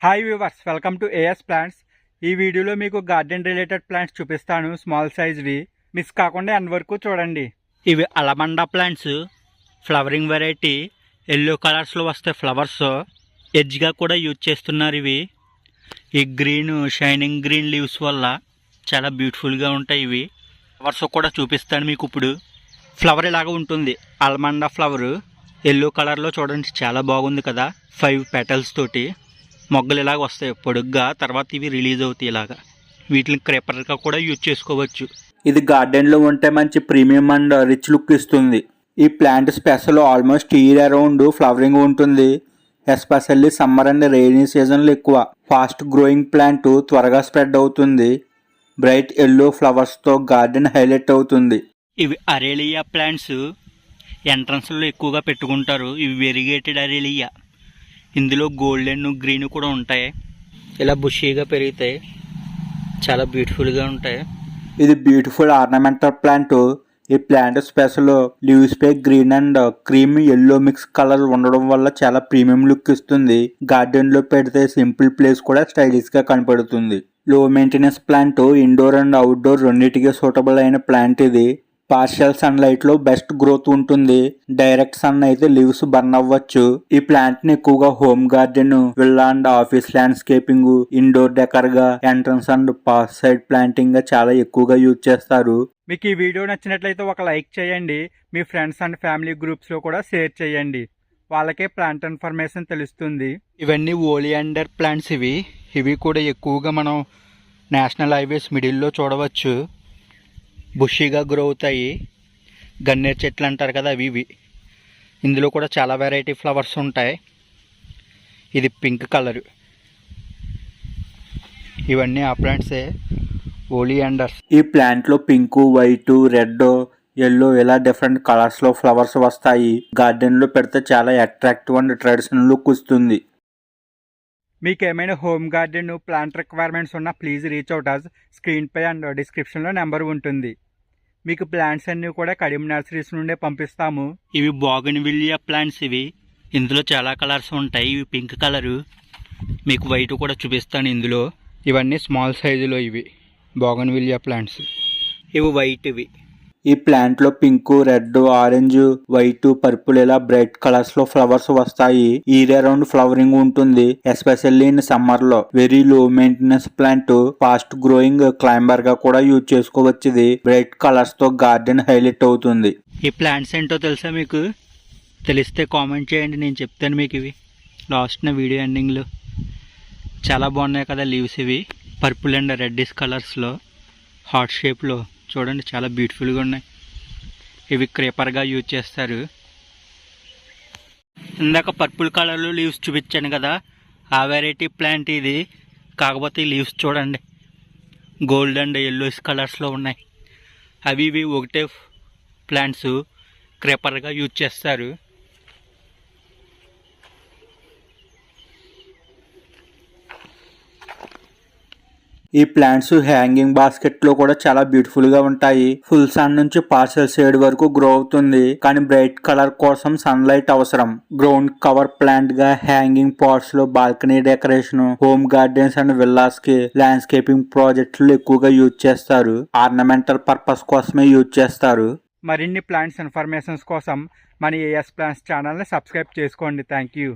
Hi viewers, welcome to AS plants. ఈ వీడియోలో మీకు గార్డెన్ రిలేటెడ్ ప్లాంట్స్ చూపిస్తాను. స్మాల్ సైజ్వి మిస్ కాకుండా ఎండ్ వరకు చూడండి. ఇవి allamanda plants, flowering variety. Yellow కలర్స్లో వస్తే ఫ్లవర్స్ ఎడ్జ్గా కూడా యూజ్ చేస్తున్నారు. ఇవి ఈ గ్రీన్ షైనింగ్ గ్రీన్ లీవ్స్ వల్ల చాలా బ్యూటిఫుల్గా ఉంటాయి. ఇవి ఫ్లవర్స్ కూడా చూపిస్తాను మీకు. ఇప్పుడు ఫ్లవర్ ఇలాగ ఉంటుంది. అలమండా ఫ్లవర్ ఎల్లో కలర్లో చూడండి, చాలా బాగుంది కదా. 5 పెటల్స్ తోటి మొగ్గలు ఇలాగ వస్తాయి పొడుగ్గా. తర్వాత ఇవి రిలీజ్ అవుతాయి ఇలాగా. వీటిని క్రేపర్గా కూడా యూజ్ చేసుకోవచ్చు. ఇది గార్డెన్లో ఉంటే మంచి ప్రీమియం అండ్ రిచ్ లుక్ ఇస్తుంది. ఈ plant special almost year around flowering ఉంటుంది. ఎస్పెషల్లీ సమ్మర్ అండ్ రెయినీ సీజన్లో ఎక్కువ. ఫాస్ట్ గ్రోయింగ్ ప్లాంట్ త్వరగా స్ప్రెడ్ అవుతుంది. బ్రైట్ ఎల్లో ఫ్లవర్స్తో గార్డెన్ హైలైట్ అవుతుంది. ఇవి అరేలియా ప్లాంట్స్ ఎంట్రన్స్లో ఎక్కువగా పెట్టుకుంటారు. ఇవి వెరిగేటెడ్ అరేలియా. ఇందులో గోల్డెన్ గ్రీన్ కూడా ఉంటాయి. ఇలా బుషీగా పెరుగుతాయి, చాలా బ్యూటిఫుల్గా ఉంటాయి. ఇది బ్యూటిఫుల్ ఆర్నమెంటల్ ప్లాంట్. ఈ ప్లాంట్ స్పెషల్ లీవ్స్ పై green and cream yellow mix colour ఉండడం వల్ల చాలా ప్రీమియం లుక్ ఇస్తుంది. గార్డెన్ లో పెడితే సింపుల్ ప్లేస్ కూడా స్టైలిష్ గా కనపడుతుంది. Low maintenance plant, indoor and outdoor రెండింటికి సూటబుల్ అయిన ప్లాంట్ ఇది. పార్షియల్ సన్ లైట్ లో బెస్ట్ గ్రోత్ ఉంటుంది. డైరెక్ట్ సన్ అయితే లీవ్స్ బర్న్ అవ్వచ్చు. ఈ ప్లాంట్ ని ఎక్కువగా home garden, villa and office landscaping, indoor decor గా, entrance and path side planting గా చాలా ఎక్కువగా యూజ్ చేస్తారు. మీకు ఈ వీడియో నచ్చినట్లయితే ఒక లైక్ చేయండి. మీ ఫ్రెండ్స్ అండ్ ఫ్యామిలీ గ్రూప్స్లో కూడా షేర్ చేయండి. వాళ్ళకే ప్లాంట్ ఇన్ఫర్మేషన్ తెలుస్తుంది. ఇవన్నీ ఓలియాండర్ ప్లాంట్స్. ఇవి కూడా ఎక్కువగా మనం నేషనల్ హైవేస్ మిడిల్లో చూడవచ్చు. బుషీగా గ్రో అవుతాయి. గన్నేరు చెట్లు అంటారు కదా, ఇవి. ఇందులో కూడా చాలా వెరైటీ ఫ్లవర్స్ ఉంటాయి. ఇది పింక్ కలర్. ఇవన్నీ ఆ ప్లాంట్సే, ఓలియాండర్స్. ఈ ప్లాంట్ లో పింక్, వైట్, రెడ్, ఎల్లో ఇలా డిఫరెంట్ కలర్స్ లో ఫ్లవర్స్ వస్తాయి. గార్డెన్ లో పెడితే చాలా అట్రాక్టివ్ అండ్ ట్రెడిషనల్ లుక్ వస్తుంది. మీకు ఏమైనా హోమ్ గార్డెన్ ప్లాంట్ రిక్వైర్మెంట్స్ ఉన్నా please reach out us. Screen పై అండ్ డిస్క్రిప్షన్లో నెంబర్ ఉంటుంది. మీకు ప్లాంట్స్ అన్నీ కూడా కడియం నర్సరీస్ నుండే పంపిస్తాము. ఇవి బోగన్విలియా ప్లాంట్స్. ఇందులో చాలా కలర్స్ ఉంటాయి. ఇవి పింక్ కలరు, మీకు వైట్ కూడా చూపిస్తాను ఇందులో. ఇవన్నీ స్మాల్ సైజులో ఇవి బోగన్విలియా ప్లాంట్స్. ఇవి వైట్. ఈ ప్లాంట్ లో pink, red, orange, white, purple ఇలా బ్రైట్ కలర్స్ లో ఫ్లవర్స్ వస్తాయి. ఇయర్ అరౌండ్ ఫ్లవరింగ్ ఉంటుంది. ఎస్పెషల్లీ ఇన్ సమ్మర్ లో. Very low maintenance plant. Fast growing climber గా కూడా యూజ్ చేసుకోవచ్చు. ఇది బ్రైట్ కలర్స్ తో గార్డెన్ హైలైట్ అవుతుంది. ఈ ప్లాంట్స్ ఏంటో తెలుసా మీకు? తెలిస్తే కామెంట్ చేయండి, నేను చెప్తాను మీకు. ఇవి లాస్ట్ వీడియో ఎండింగ్లో. చాలా బాగున్నాయి కదా లీవ్స్. ఇవి పర్పుల్ అండ్ రెడ్డిష్ కలర్స్లో, హార్ట్ షేప్లో చూడండి, చాలా బ్యూటిఫుల్గా ఉన్నాయి. ఇవి క్రేపర్గా యూజ్ చేస్తారు. ఇందాక పర్పుల్ కలర్లో లీవ్స్ చూపించాను కదా, ఆ వెరైటీ ప్లాంట్ ఇది. కాకపోతే ఈ లీవ్స్ చూడండి, గోల్డ్ అండ్ ఎల్లోస్ కలర్స్లో ఉన్నాయి. ఇవి ఒకటే ప్లాంట్స్ క్రేపర్గా యూజ్ చేస్తారు. ఈ ప్లాంట్స్ హ్యాంగింగ్ బాస్కెట్ లో కూడా చాలా బ్యూటిఫుల్ గా ఉంటాయి. ఫుల్ సన్ నుంచి పార్షియల్ షేడ్ వరకు గ్రో అవుతుంది. కానీ బ్రైట్ కలర్ కోసం సన్ లైట్ అవసరం. గ్రౌండ్ కవర్ ప్లాంట్ గా, హ్యాంగింగ్ పాట్స్ లో, balcony decoration, home gardens and villas కి, ల్యాండ్స్కేపింగ్ ప్రాజెక్టులు ఎక్కువగా యూజ్ చేస్తారు. ఆర్నమెంటల్ పర్పస్ కోసమే యూజ్ చేస్తారు. మరిన్ని ప్లాంట్స్ ఇన్ఫర్మేషన్స్ కోసం మన ఏఎస్ ప్లాంట్స్ ఛానల్ని సబ్స్క్రైబ్ చేసుకోండి. Thank you.